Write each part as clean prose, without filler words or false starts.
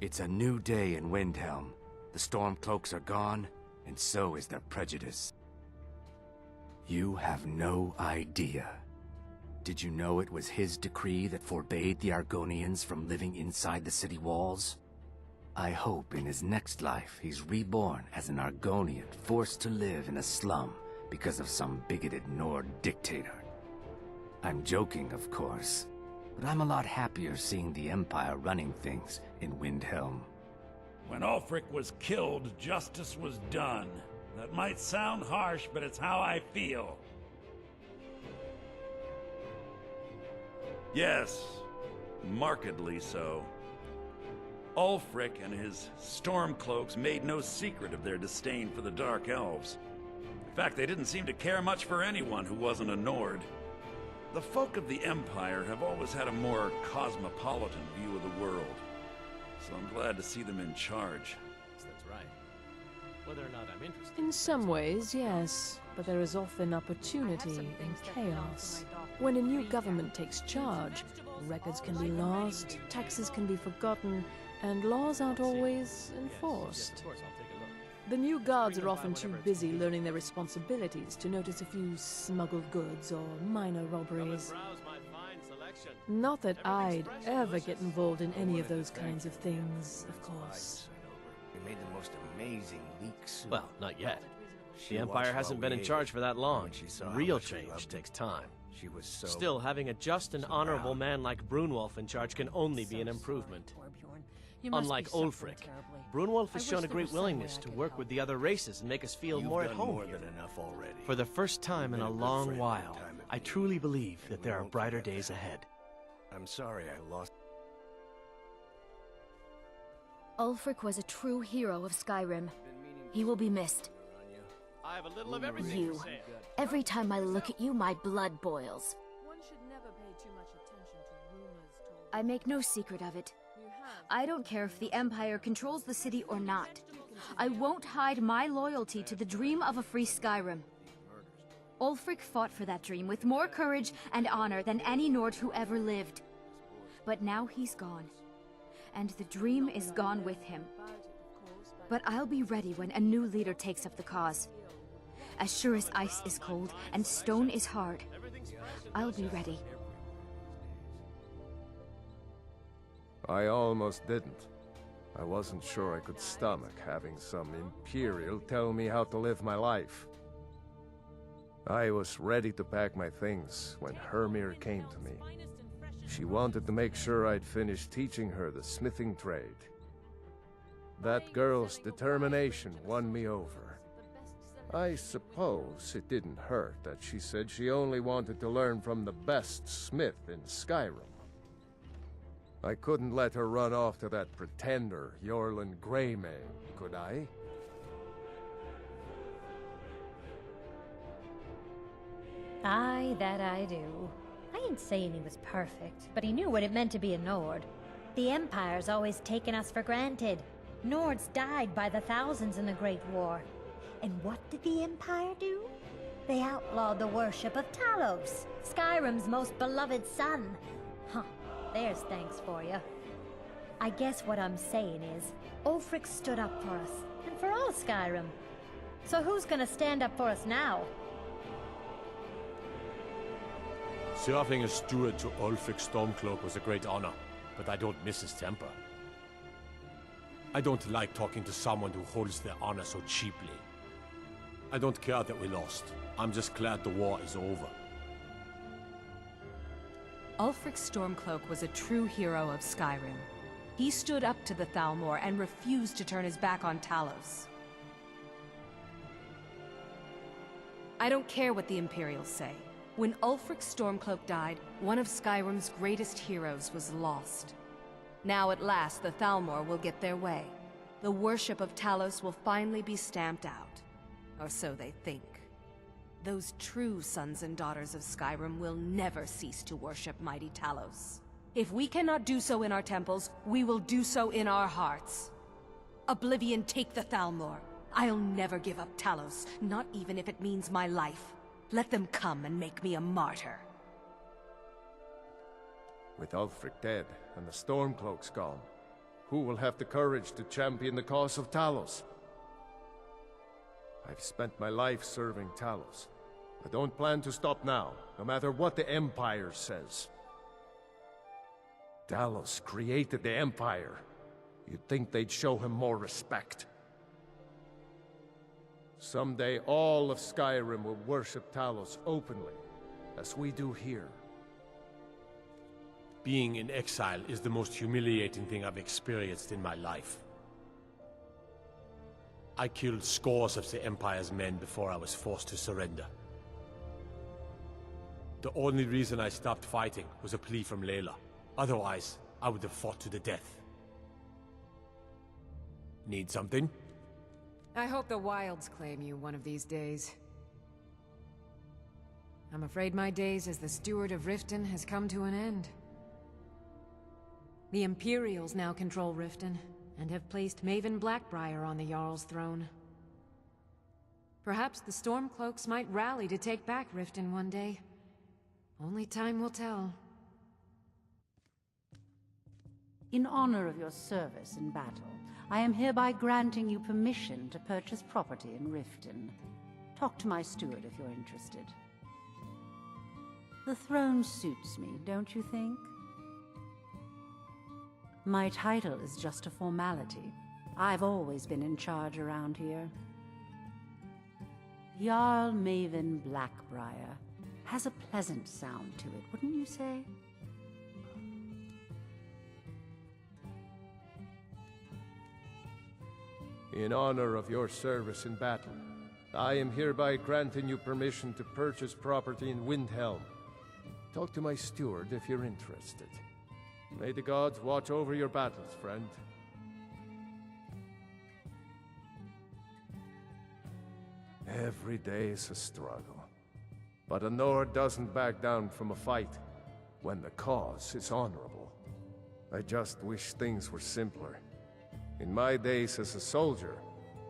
It's a new day in Windhelm. The Stormcloaks are gone, and so is their prejudice. You have no idea. Did you know it was his decree that forbade the Argonians from living inside the city walls? I hope in his next life he's reborn as an Argonian forced to live in a slum because of some bigoted Nord dictator. I'm joking, of course, but I'm a lot happier seeing the Empire running things in Windhelm. When Ulfric was killed, justice was done. That might sound harsh, but it's how I feel. Yes, markedly so. Ulfric and his Stormcloaks made no secret of their disdain for the Dark Elves. In fact, they didn't seem to care much for anyone who wasn't a Nord. The folk of the Empire have always had a more cosmopolitan view of the world, so I'm glad to see them in charge. That's right. Whether or not I'm interested. In some ways, yes, but there is often opportunity in chaos. When a new government takes charge, records can be lost, taxes can be forgotten, and laws aren't always enforced. The new guards are often too busy learning their responsibilities to notice a few smuggled goods or minor robberies. Not that I'd ever get involved in any of those kinds of things, of course. We made the most amazing leaks. Well, not yet. The Empire hasn't been in charge for that long. Real change takes time. She was so... Still, having a just and honorable man like Brunwolf in charge can only be an improvement. Unlike Ulfric, Brunwolf has shown a great willingness to work with the other races and make us feel more at home here. For the first time in a long while, I truly believe that there are brighter days ahead. I'm sorry I lost... Ulfric was a true hero of Skyrim. He will be missed. I have a little of everything You. Every time I look at you, my blood boils. One should never pay too much attention to rumors told. I make no secret of it. I don't care if the Empire controls the city or not. I won't hide my loyalty to the dream of a free Skyrim. Ulfric fought for that dream with more courage and honor than any Nord who ever lived. But now he's gone, and the dream is gone with him. But I'll be ready when a new leader takes up the cause. As sure as ice is cold and stone is hard, I'll be ready. I almost didn't. I wasn't sure I could stomach having some Imperial tell me how to live my life. I was ready to pack my things when Hermir came to me. She wanted to make sure I'd finish teaching her the smithing trade. That girl's determination won me over. I suppose it didn't hurt that she said she only wanted to learn from the best smith in Skyrim. I couldn't let her run off to that pretender, Yorlan Greymane, could I? Aye, that I do. I ain't saying he was perfect, but he knew what it meant to be a Nord. The Empire's always taken us for granted. Nords died by the thousands in the Great War. And what did the Empire do? They outlawed the worship of Talos, Skyrim's most beloved son. Huh, there's thanks for you. I guess what I'm saying is, Ulfric stood up for us, and for all Skyrim. So who's gonna stand up for us now? Serving as steward to Ulfric Stormcloak was a great honor, but I don't miss his temper. I don't like talking to someone who holds their honor so cheaply. I don't care that we lost. I'm just glad the war is over. Ulfric Stormcloak was a true hero of Skyrim. He stood up to the Thalmor and refused to turn his back on Talos. I don't care what the Imperials say. When Ulfric Stormcloak died, one of Skyrim's greatest heroes was lost. Now at last, the Thalmor will get their way. The worship of Talos will finally be stamped out. Or so they think. Those true sons and daughters of Skyrim will never cease to worship mighty Talos. If we cannot do so in our temples, we will do so in our hearts. Oblivion, take the Thalmor. I'll never give up Talos, not even if it means my life. Let them come and make me a martyr. With Ulfric dead and the Stormcloaks gone, Who will have the courage to champion the cause of Talos? I've spent my life serving Talos. I don't plan to stop now, no matter what the Empire says. Talos created the Empire. You'd think they'd show him more respect. Someday all of Skyrim will worship Talos openly, as we do here. Being in exile is the most humiliating thing I've experienced in my life. I killed scores of the Empire's men before I was forced to surrender. The only reason I stopped fighting was a plea from Layla. Otherwise, I would have fought to the death. Need something? I hope the Wilds claim you one of these days. I'm afraid my days as the Steward of Riften has come to an end. The Imperials now control Riften, and have placed Maven Blackbriar on the Jarl's throne. Perhaps the Stormcloaks might rally to take back Riften one day. Only time will tell. In honor of your service in battle, I am hereby granting you permission to purchase property in Riften. Talk to my steward if you're interested. The throne suits me, don't you think? My title is just a formality. I've always been in charge around here. Jarl Maven Blackbriar has a pleasant sound to it, wouldn't you say? In honor of your service in battle, I am hereby granting you permission to purchase property in Windhelm. Talk to my steward if you're interested. May the gods watch over your battles, friend. Every day is a struggle. But a Nord doesn't back down from a fight when the cause is honorable. I just wish things were simpler. In my days as a soldier,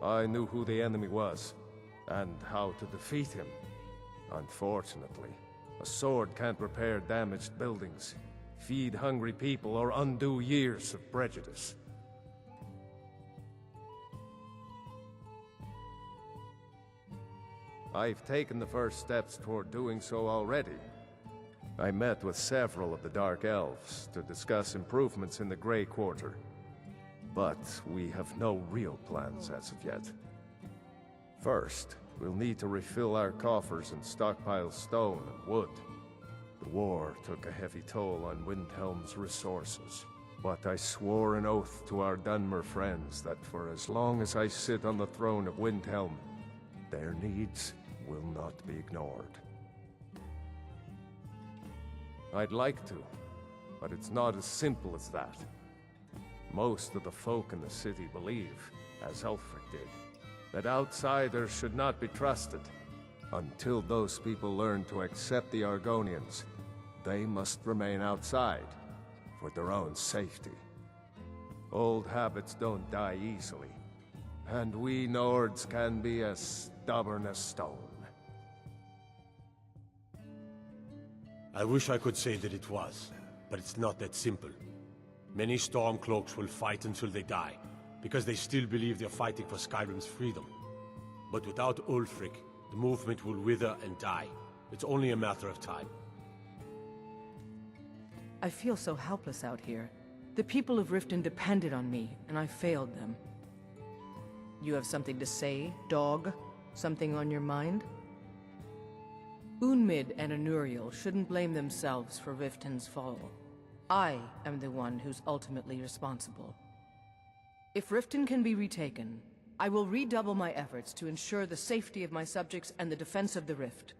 I knew who the enemy was, and how to defeat him. Unfortunately, a sword can't repair damaged buildings, feed hungry people, or undo years of prejudice. I've taken the first steps toward doing so already. I met with several of the Dark Elves to discuss improvements in the Grey Quarter. But we have no real plans as of yet. First, we'll need to refill our coffers and stockpile stone and wood. The war took a heavy toll on Windhelm's resources. But I swore an oath to our Dunmer friends that for as long as I sit on the throne of Windhelm, their needs will not be ignored. I'd like to, but it's not as simple as that. Most of the folk in the city believe, as Ulfric did, that outsiders should not be trusted. Until those people learn to accept the Argonians, they must remain outside, for their own safety. Old habits don't die easily, and we Nords can be as stubborn as stone. I wish I could say that it was, but it's not that simple. Many Stormcloaks will fight until they die, because they still believe they're fighting for Skyrim's freedom. But without Ulfric, the movement will wither and die. It's only a matter of time. I feel so helpless out here. The people of Riften depended on me, and I failed them. You have something to say, dog? Something on your mind? Unmid and Anuriel shouldn't blame themselves for Riften's fall. I am the one who's ultimately responsible. If Riften can be retaken, I will redouble my efforts to ensure the safety of my subjects and the defense of the Rift.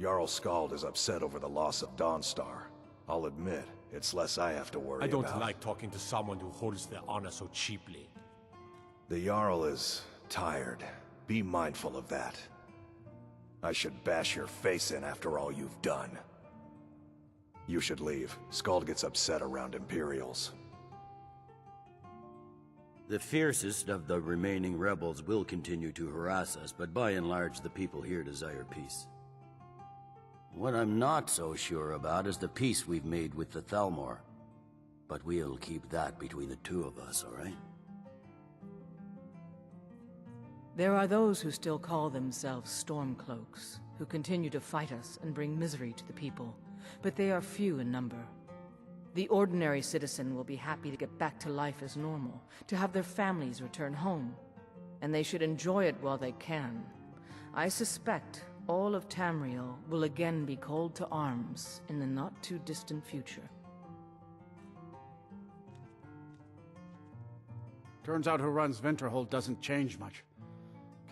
Jarl Skald is upset over the loss of Dawnstar. I'll admit, it's less I have to worry about. I don't like talking to someone who holds their honor so cheaply. The Jarl is tired. Be mindful of that. I should bash your face in after all you've done. You should leave. Skald gets upset around Imperials. The fiercest of the remaining rebels will continue to harass us, but by and large the people here desire peace. What I'm not so sure about is the peace we've made with the Thalmor. But we'll keep that between the two of us, all right? There are those who still call themselves Stormcloaks, who continue to fight us and bring misery to the people, but they are few in number. The ordinary citizen will be happy to get back to life as normal, to have their families return home, and they should enjoy it while they can. I suspect all of Tamriel will again be called to arms in the not-too-distant future. Turns out who runs Winterhold doesn't change much.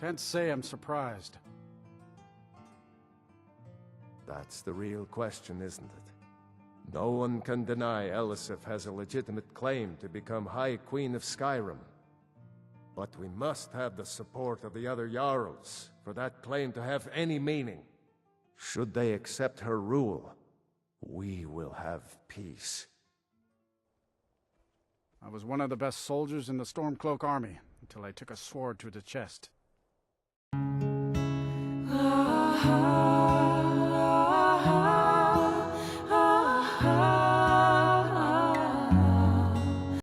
Can't say I'm surprised. That's the real question, isn't it? No one can deny Elisif has a legitimate claim to become High Queen of Skyrim. But we must have the support of the other Jarls for that claim to have any meaning. Should they accept her rule, we will have peace. I was one of the best soldiers in the Stormcloak army, until I took a sword to the chest.